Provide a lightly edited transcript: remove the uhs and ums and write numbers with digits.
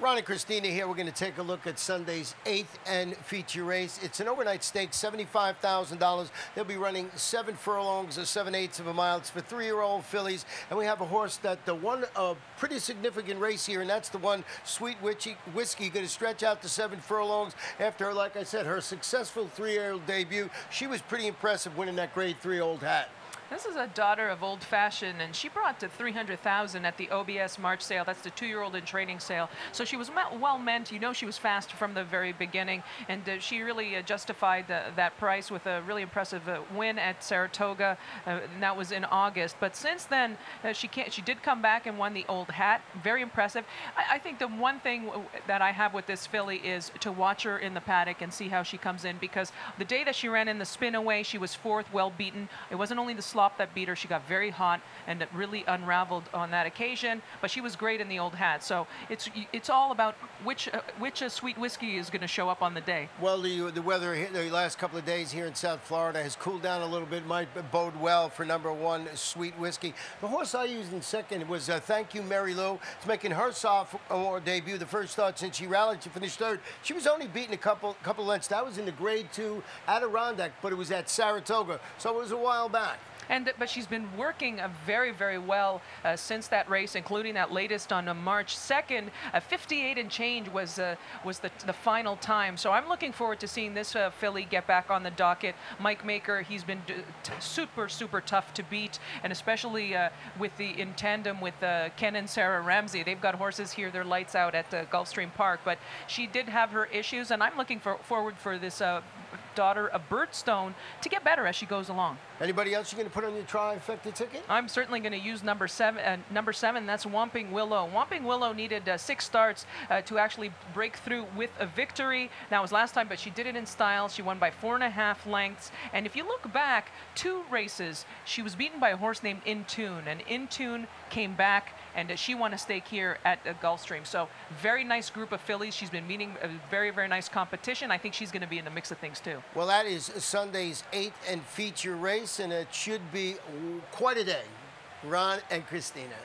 Ron and Christina here. We're going to take a look at Sunday's 8th and feature race. It's an overnight stakes, $75,000. They'll be running 7 furlongs or 7/8 of a mile. It's for 3-year-old fillies. And we have a horse that won a pretty significant race here, and that's the one, Sweet Whiskey, going to stretch out to 7 furlongs after, like I said, her successful 3-year-old debut. She was pretty impressive winning that Grade 3 old hat. This is a daughter of Old Fashioned, and she brought to $300,000 at the OBS March sale. That's the 2-year-old in training sale. So she was well meant. You know, she was fast from the very beginning, and she really justified that price with a really impressive win at Saratoga, and that was in August. But since then, she did come back and won the old hat. Very impressive. I think the one thing that I have with this filly is to watch her in the paddock and see how she comes in, because the day that she ran in the spin away, she was 4th, well beaten. It wasn't only the slop that beat her. She got very hot and it really unraveled on that occasion, but she was great in the old hat. So it's all about which Sweet Whiskey is going to show up on the day. Well, the weather here, the last couple of days here in South Florida has cooled down a little bit. Might bode well for #1 Sweet Whiskey. The horse I used in second was Thank You Mary Lou. It's making her sophomore debut, the first start since she rallied. She finished 3rd. She was only beaten a couple lengths. That was in the Grade 2 Adirondack, but it was at Saratoga, so it was a while back. But she's been working very, very well since that race, including that latest on March 2nd. 58 and change was the final time. So I'm looking forward to seeing this filly get back on the docket. Mike Maker, he's been super tough to beat, and especially in tandem with Ken and Sarah Ramsey. They've got horses here, they're lights out at Gulfstream Park. But she did have her issues, and I'm looking forward for this daughter of Birdstone to get better as she goes along. Anybody else you're going to put on your trifecta ticket? I'm certainly going to use number seven. That's Whomping Willow. Whomping Willow needed 6 starts to actually break through with a victory. That was last time, but she did it in style. She won by 4.5 lengths. And if you look back 2 races, she was beaten by a horse named In Tune, and In Tune came back, and she won a stake here at Gulfstream. So very nice group of fillies. She's been meeting a very, very nice competition. I think she's going to be in the mix of things too. Well, that is Sunday's 8th and feature race, and it should be quite a day. Ron and Christina.